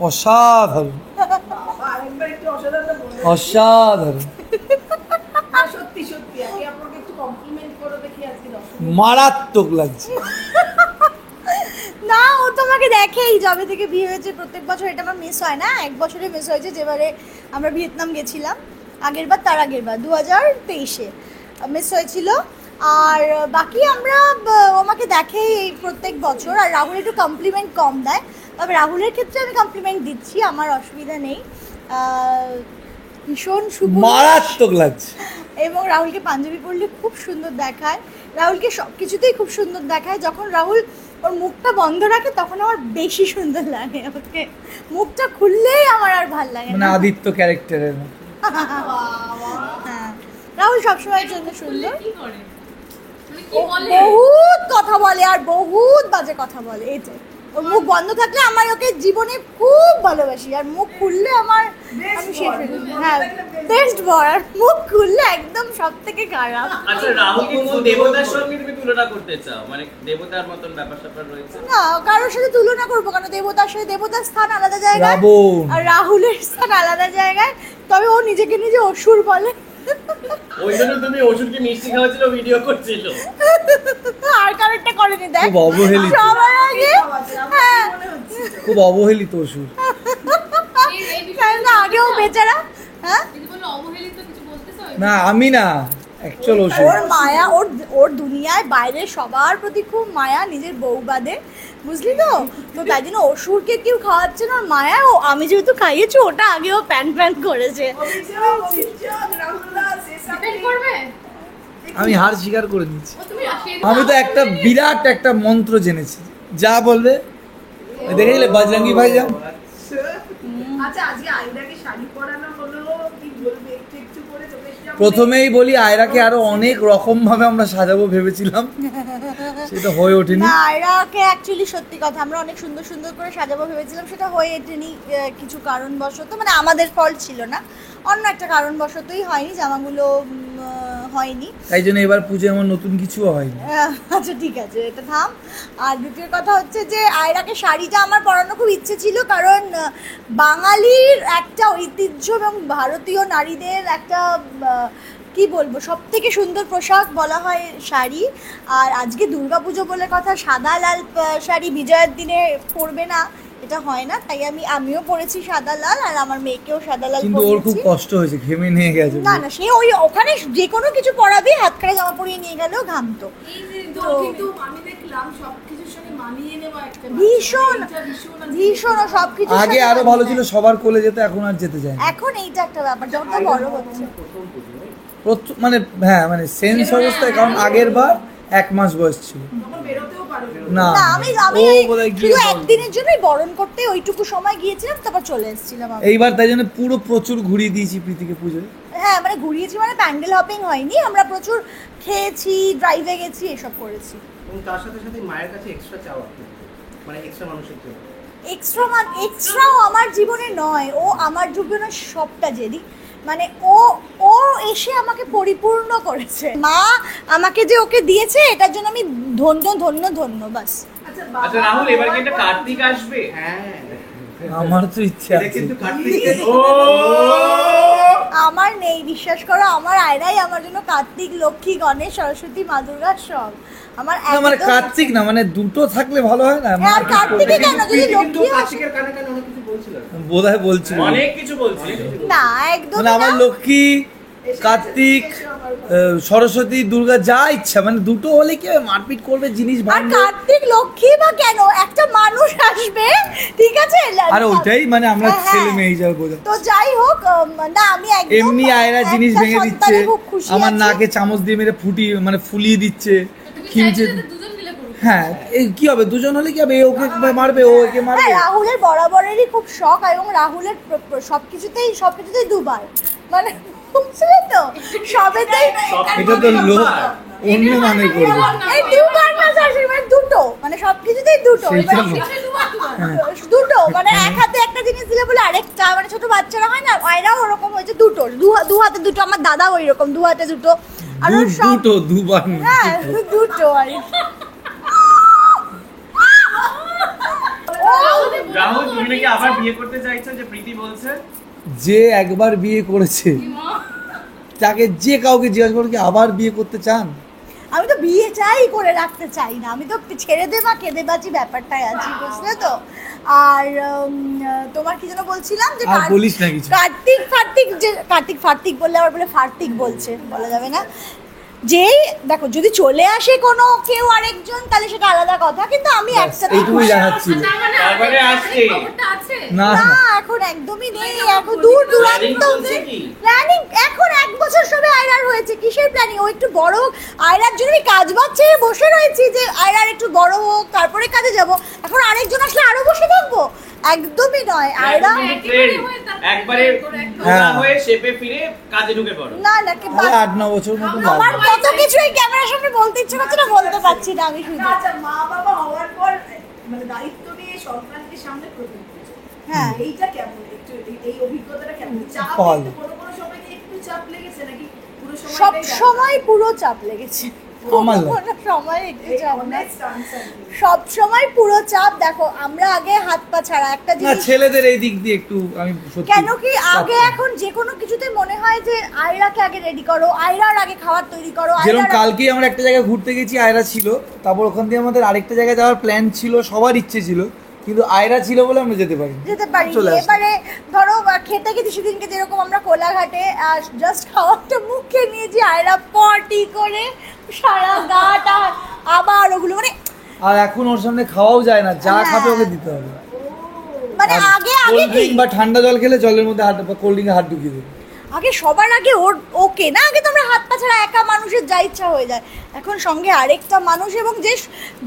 অসাধারণ অসাধারণ মারাত্মক লাগছে। না ও তোমাকে দেখেই যবে থেকে বিয়ে হয়েছে প্রত্যেক বছর, এটা আমার মিস হয় না। এক বছরে মিস হয়েছে, যেবারে আমরা ভিয়েতনাম গেছিলাম, আগের বার তার আগের বার 2023-এ মিস হয়েছিল। আর বাকি আমরা আমাকে দেখেই এই প্রত্যেক বছর। আর রাহুল একটু কমপ্লিমেন্ট কম দেয়, তবে রাহুলের ক্ষেত্রে আমি কমপ্লিমেন্ট দিচ্ছি, আমার অসুবিধা নেই। ভীষণ মারাত্মক লাগছে। এবং রাহুলকে পাঞ্জাবি পরলে খুব সুন্দর দেখায়, রাহুলকে সব কিছুতেই খুব সুন্দর দেখায়। যখন রাহুল ওর মুখটা বন্ধ রাখে তখন আমার বেশি সুন্দর লাগে, ওকে মুখটা খুললেই আমার আর ভাল লাগে মানে আদিত্য ক্যারেক্টারের মতো। হ্যাঁ, রাহুল সবসময়ের জন্য সুন্দর। বহুত কথা বলে আর বহুত বাজে কথা বলে, এই তো। ওর মুখ বন্ধ থাকলে আমার ওকে জীবনে খুব ভালোবাসি, আর মুখ খুললে আমার আমি শেষ হয়ে যাই। হ্যাঁ, বেস্ট বয়, আর মুখ খুললে একদম সব থেকে খারাপ। আচ্ছা, রাহুল কিন্তু দেবতার সঙ্গে তুমি তুলনা করতে চাও, মানে দেবতার মতন ব্যাপার স্যাপার রয়েছে? না, কারোর সাথে তুলনা করবো কেন? দেবতার সাথে দেবতার স্থান আলাদা জায়গায়, রাবণ আর রাহুলের স্থান আলাদা জায়গায়। তবে ও নিজেকে নিজে অসুর বলে। ওই জন্য তুমি ওষুধকে মিষ্টি খাওয়াচ্ছিল, ভিডিও করছিল। আর কারোরটা করেনি, দেখ খুব অবহেলিত, সবার আগে। হ্যাঁ, খুব অবহেলিত অসুর। না আগেও বেচারা। হ্যাঁ, না আমি না, অ্যাকচুয়াল অসুর। ওর মায়া, ওর দুনিয়ায় বাইরে সবার প্রতি খুব মায়া, নিজের বউ বাদে, বুঝলি তো? তো তাই জন্য অসুরকে কেউ খাওয়াচ্ছে না, ওর মায়া। ও আমি যেহেতু খাইয়েছি, ওটা আগেও প্যান প্যান করেছে। আমি হার স্বীকার করে নিচ্ছি। আমি তো একটা বিরাট একটা মন্ত্র জেনেছি, যা বলবে দেখেছিলে বজরঙ্গি ভাইজান। আচ্ছা, আজকে আয়রাকে শাড়ি পরানো হলো, কি বলবে একটু একটু করে চোখের সামনে? প্রথমেই বলি, আয়রাকে আরো অনেক রকম ভাবে আমরা সাজাবো ভেবেছিলাম, সেটা হয়ে ওঠেনি। না, আয়রাকে অ্যাকচুয়ালি সত্যি কথা আমরা অনেক সুন্দর সুন্দর করে সাজাবো ভেবেছিলাম, সেটা হয়ে ওঠেনি কিছু কারণবশত। মানে আমাদের ফল্ট ছিল না, অন্য একটা কারণবশতই হয়নি, জামাগুলো হয়নি। তাই জন্য এবার পুজো এমন নতুন কিছু হয়নি। আচ্ছা ঠিক আছে, এটা থাম। আর দ্বিতীয় কথা হচ্ছে যে আয়রাকে শাড়িটা আমার পরানো খুব ইচ্ছে ছিল, কারণ বাঙালির একটা ঐতিহ্য এবং ভারতীয় নারীদের একটা কি বলবো, সব থেকে সুন্দর পোশাক বলা হয় শাড়ি। আর আজকে দুর্গাপুজো বলে কথা, সাদা লাল শাড়ি বিজয়ের দিনে পরবে না, এটা হয় না। তাই আমিও পরেছি সাদা লাল, আর আমার মেয়েকেও সাদা লাল কিন্তু ওর খুব কষ্ট হয়েছে, ঘেমে নিয়ে গেছে। না না, সে ওই ওখানে যে কোনো কিছু পরাবি, হাতখানে জামা পরিয়ে নিয়ে গেলেও ঘামতো। কিন্তু আমি দেখলাম সবকিছুর সঙ্গে মানিয়ে নেওয়া একটা ভীষণ ভীষণ সবকিছু আগে আরো ভালো ছিল, সবার কোলে যেতে, এখন আর যেতে যায় না। এখন এইটা একটা ব্যাপার, যত বড় হচ্ছে মানে হ্যাঁ, মানে সেন্স অবস্থায়, কারণ আগের বার 1 মাস বয়স ছিল না। আমি শুধু একদিনের জন্যই বরণ করতে ওইটুকু সময় গিয়েছিলাম, তারপর চলে এসেছিলাম। এইবার তাই জন্য পুরো প্রচুর ঘুরিয়ে দিয়েছি প্রীতিকে পুজোয়। হ্যাঁ, মানে ঘুরিয়েছি, মানে প্যান্ডেল হপিং হয়নি, আমরা প্রচুর খেয়েছি, ড্রাইভে গেছি, এসব করেছি। এবং তার সাথে সাথে মায়ের কাছে এক্সট্রা চাওয়া, মানে এক্সট্রা মানুষের জন্য এক্সট্রাও আমার জীবনে নয়, ও আমার জীবনে সবটা জেদি। মানে ও এসে আমাকে পরিপূর্ণ করেছে। মা আমাকে যে ওকে দিয়েছে, এটার জন্য আমি ধন্য ধন্য ধন্য, বাস। আচ্ছা রাহুল, এবার কি একটা কার্তিক আসবে? হ্যাঁ, আমার তো ইচ্ছা আছে, কিন্তু কার্তিক আমার নেই, বিশ্বাস করো। আমার আয়রাই আমার জন্য কার্তিক, লক্ষ্মী, গণেশ, সরস্বতী, মা দুর্গা সব আমার। মানে কার্তিক না, মানে দুটো থাকলে ভালো হয় না? আর কার্তিকে কেন, যদি লক্ষ্মী কার্তিকের কানে কানে অনেক কিছু বলছিল, বোধহয় বলছিল, অনেক কিছু বলছিল। না একদম মানে আমার লক্ষ্মী, কার্তিক, সরস্বতী, দুর্গা যা ইচ্ছা, মানে দুটো হলে কি মারপিট করবে, জিনিস আর ভাঙবে। কার্তিক লক্ষ্মী বা কেন, একটা মানুষ আসবে, ঠিক আছে? আর ওইটাই মানে আমরা ছেলে মেয়ে হিসাবে বোঝা। তো যাই হোক, না আমি একদম এমনি আয়রা জিনিস ভেঙে দিচ্ছে, আমার নাকে চামচ দিয়ে মেরে ফুলিয়ে দিচ্ছে, খিমচে। হ্যাঁ, এই কি হবে, দুজন হলে কি হবে, ওকে মারবে, ও একে মারবে। রাহুলের বরাবরেরই খুব শখ, এবং রাহুলের সবকিছুতেই দুবার, মানে বুঝলে তো, সবেতেই। এটা তো লোক অন্য মানে করবে, এই দুবার না শাশুড়ি, মানে দুটো, মানে সবকিছুতেই দুটো, দুটো, মানে এক হাতে একটা জিনিস দিলে বলে আরেকটা, মানে ছোট বাচ্চারা হয় না, আয়রাও ওরকম হয়েছে, দুটো, দু হাতে দুটো। আমার দাদা ওই রকম, 2 হাতে দুটো। আর দুটো দুবার, হ্যাঁ দুটো। আর রাহুল তুমি নাকি আবার বিয়ে করতে চাইছো, যে প্রীতি বলছে? যে একবার বিয়ে করেছে তাকে যে কাউকে জিজ্ঞাসা করো কি আবার বিয়ে করতে চান? আমি তো বিয়ে চাই, করে রাখতে চাই না, আমি তো ছেড়ে দেবা কেঁদে বাঁচি ব্যাপারটাই আছি, বুঝলে তো। আর তোমার কি যেন বলছিলাম যে আর বলিস না কিছু। কার্তিক ফার্তিক বললে আবার বলে ফার্তিক বলছে, বলা যাবে না। যে দেখো যদি চলে আসে কোনো কেউ আরেকজন তাহলে সেটা আলাদা কথা, কিন্তু আমি একটা এইটুকুই জানাচ্ছিল। তারপরে আসছে না না এখন একদমই নেই, এখন দূর দূরান্ত প্ল্যানিং। এখন 1 বছর সবে আয়রার হয়েছে, কিসের প্ল্যানিং? ও একটু বড় হোক, আয়রার জন্য আমি কাজ বাজ ছেড়ে বসে রয়েছি যে আয়রার একটু বড় হোক তারপরে কাজে যাব। এখন আরেকজন আসলে আরো বসে থাকবো? একদমই নয়। আয়রা একবারে পুরা হয়ে শেপে ফিরে কাজে ঢুকে পড়ো। না না কি 8-9 বছর মতো আমার লাগবে। কত কিছুই ক্যামেরার সামনে বলতে ইচ্ছে করছে না, বলতে পারছি না আমি শুধু। আচ্ছা, মা বাবা হওয়ার পর মানে দায়িত্ব নিয়ে সন্তানকে সামনে প্রথম পুজো। হ্যাঁ। এইটা কেমন, একটু এই অভিজ্ঞতাটা কেমন? চাপ ফল। একটু কোনো সময় কি একটু চাপ লেগেছে নাকি পুরো সময়? সব সময় পুরো চাপ লেগেছে, আমার না। কোনো সময় একটু চাপ না, সব সময় পুরো চাপ। দেখো আমরা আগে হাত পা ছাড়া একটা না জিনিস, ছেলেদের এই দিক দিয়ে একটু আমি সত্যি কেন কি আগে এখন যে কোনো কিছুতে মনে হয় যে আয়রাকে আগে রেডি করো, আয়রার আগে খাবার তৈরি করো। যেরকম কালকেই আমরা একটা জায়গায় ঘুরতে গেছি, আয়রা ছিল, তারপর ওখান থেকে আমাদের আরেকটা জায়গায় যাওয়ার প্ল্যান ছিল, সবার ইচ্ছে ছিল, কিন্তু আয়রা ছিল বলে আমরা যেতে পারি যেতে পারি। এবারে ধরো খেতে খেতে সেদিনকে যেরকম আমরা কোলাঘাটে জাস্ট খাওয়াটা মুখে নিয়েছি, আয়রা পটি করে সারা গাটা আবার ওগুলো মানে। আর এখন ওর সামনে খাওয়াও যায় না, যা খাবে ওকে দিতে হবে। মানে আগে কোল্ড ড্রিঙ্ক বা ঠান্ডা জল খেলে জলের মধ্যে হাত বা কোল্ড ড্রিঙ্কে হাত ঢুকিয়ে দেবে। আগে সবার আগে ওকে না, আগে তো আমরা হাত পা ছাড়া একা মানুষের যা ইচ্ছা হয়ে যায়, এখন সঙ্গে আরেকটা মানুষ, এবং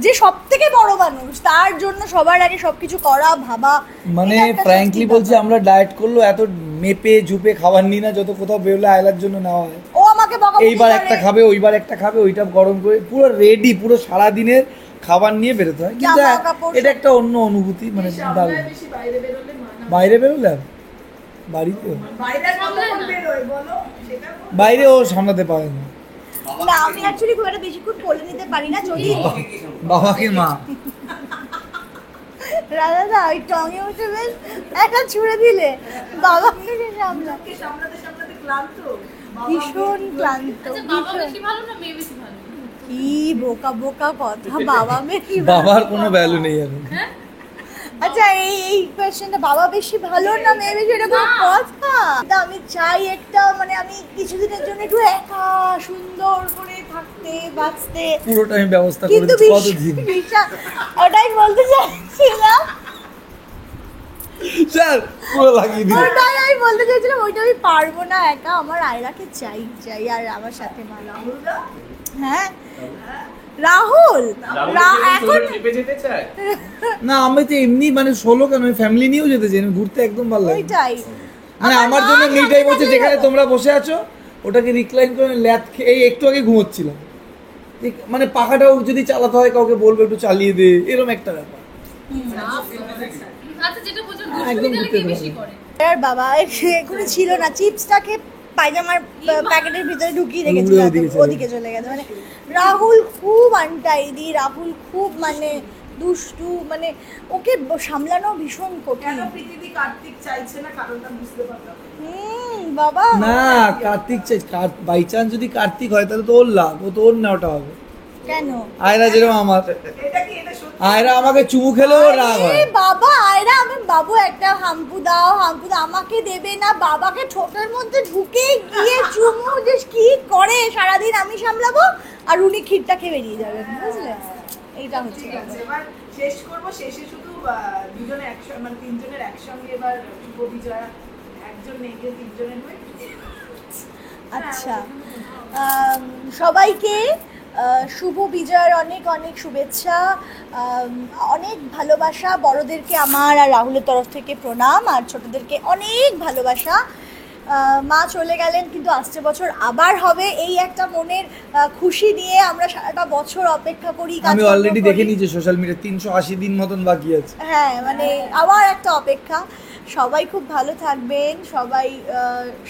যে সব থেকে বড় মানুষ, তার জন্য সবার আগে সবকিছু করা ভাবা। মানে এটা একটা ফ্র্যাঙ্কলি সত্যি বলছি, ব্যাপার। আমরা ডায়েট করলো এত মেপে ঝুপে খাবার নিই না, যত কোথাও বেরোলে আয়লার জন্য নেওয়া হয়। ও আমাকে বকা এইবার একটা খাবে, ওইবার একটা খাবে, ওইটা গরম করে পুরো রেডি, পুরো সারা দিনের খাবার নিয়ে বেরোতে হয়। কিন্তু জামা কাপড় এটা একটা অন্য অনুভূতি, মানে দারুণ। বেশি বাইরে বেরোলে মানা। বাইরে বেরোলে আর বাড়িতে বাইরে কতক্ষণ বেরোয় বলো সেটা বলো। বাইরে ও সামলাতে পারে না। না আমি অ্যাকচুয়ালি খুব একটা বেশিক্ষণ কোলে নিতে পারি না, যদি বাবাকে মা রাধা ওই টঙে উঠে বেশ একটা ছুঁড়ে দিলে বাবাকে সামলা, সামলাতে সামলাতে ক্লান্ত। ভীষণ ক্লান্ত, ভীষণ। কি বোকা বোকা কথা, বাবা মেয়ে কি বাবার কোনো ভ্যালু নেই এখন। আচ্ছা এই কোয়েশ্চেনটা, বাবা বেশি ভালো না মেয়ে বেশি, এটা কোনো কথা? তা আমি চাই একটা, মানে আমি কিছুদিনের জন্য একটু একা সুন্দর করে থাকতে বাঁচতে, পুরোটা আমি ব্যবস্থা করে কিন্তু দিচ্ছি কতদিন। ওটাই বলতে চাইছিলাম, স্যার পুরো লাগিয়ে দিন। ওটাই আমি বলতে চাইছিলাম, ওইটা আমি পারবো না একা, আমার আয়রাকে চাই আর আমার সাথে মা। হ্যাঁ রাহুল এখন ট্রিপে যেতে চায়? না আমি তো এমনি মানে সোলো কেন, আমি ফ্যামিলি নিয়েও যেতে চাই, আমি ঘুরতে একদম ভালো লাগে। ওইটাই মানে আমার জন্য মি টাইম হচ্ছে যেখানে তোমরা বসে আছো, ওটাকে রিক্লাইন করে ল্যাদ খেয়ে এই একটু আগে ঘুমোচ্ছিলাম, মানে পাখাটাও যদি চালাতে হয় কাউকে বলবো একটু চালিয়ে দে, এরকম একটা ব্যাপার। একদম ঘুরতে পারবো। আর বাবা এখানে ছিল না, চিপসটাকে পায়জামার প্যাকেটের ভিতরে ঢুকিয়ে রেখেছিল, উড়ে ওদিকে চলে ওদিকে চলে গেছে। মানে রাহুল খুব আনটাইডি, রাহুল খুব মানে দুষ্টু, মানে ওকে সামলানো ভীষণ কঠিন। কেন পৃথিবী কার্তিক চাইছে না কারণটা বুঝতে পারলাম। বাবা না কার্তিক চাই, বাই চান্স যদি কার্তিক হয় তাহলে তো ওর লাভ, ও তো ওর নেওয়াটা হবে। কেন? আয়রা যেরকম আমার, এটা কি এটা সত্যি? আয়রা আমাকে চুমু খেলেও রাগ হয়। বাবা আয়রা, আমি বাবু একটা হাম্পু দাও, আমাকে দেবে না, বাবাকে ঠোঁটের মধ্যে ঢুকে গিয়ে চুমু যে কি করে সারাদিন আমি সামলাবো, আর উনি ক্ষীরটা খেয়ে বেরিয়ে যাবেন, বুঝলে? এইটা হচ্ছে ঠিক আছে, এবার শেষ করবো, শেষে শুধু দুজনে একসঙ্গে, মানে তিনজনের একসঙ্গে এবার শুভ বিজয়া, একজন নেই তিনজনের হয়ে। আচ্ছা সবাইকে শুভ বিজয়ের অনেক অনেক শুভেচ্ছা, অনেক ভালোবাসা, বড়দেরকে আমার আর রাহুলের তরফ থেকে প্রণাম, আর ছোটদেরকে অনেক ভালোবাসা। মা চলে গেলেন কিন্তু আসছে বছর আবার হবে, এই একটা মনের খুশি নিয়ে আমরা সারাটা বছর অপেক্ষা করি। আমি অলরেডি দেখে নিয়েছি সোশ্যাল মিডিয়া 380 দিন মতন বাকি আছে। হ্যাঁ মানে আবার একটা অপেক্ষা। সবাই খুব ভালো থাকবেন, সবাই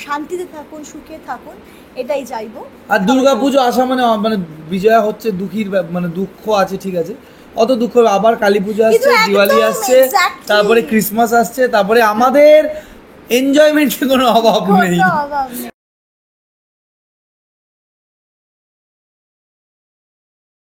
শান্তিতে থাকুন, সুখে থাকুন, এটাই চাইবো। আর দুর্গাপুজো আসা মানে বিজয়া হচ্ছে দুঃখীর মানে দুঃখ আছে, ঠিক আছে, অত দুঃখ হবে। আবার কালী পুজো কিন্তু আসছে, দিওয়ালি একদম আসছে, exactly। তারপরে ক্রিসমাস আসছে, তারপরে আমাদের এনজয়মেন্টের কোনো অভাব নেই। কোনো অভাব নেই।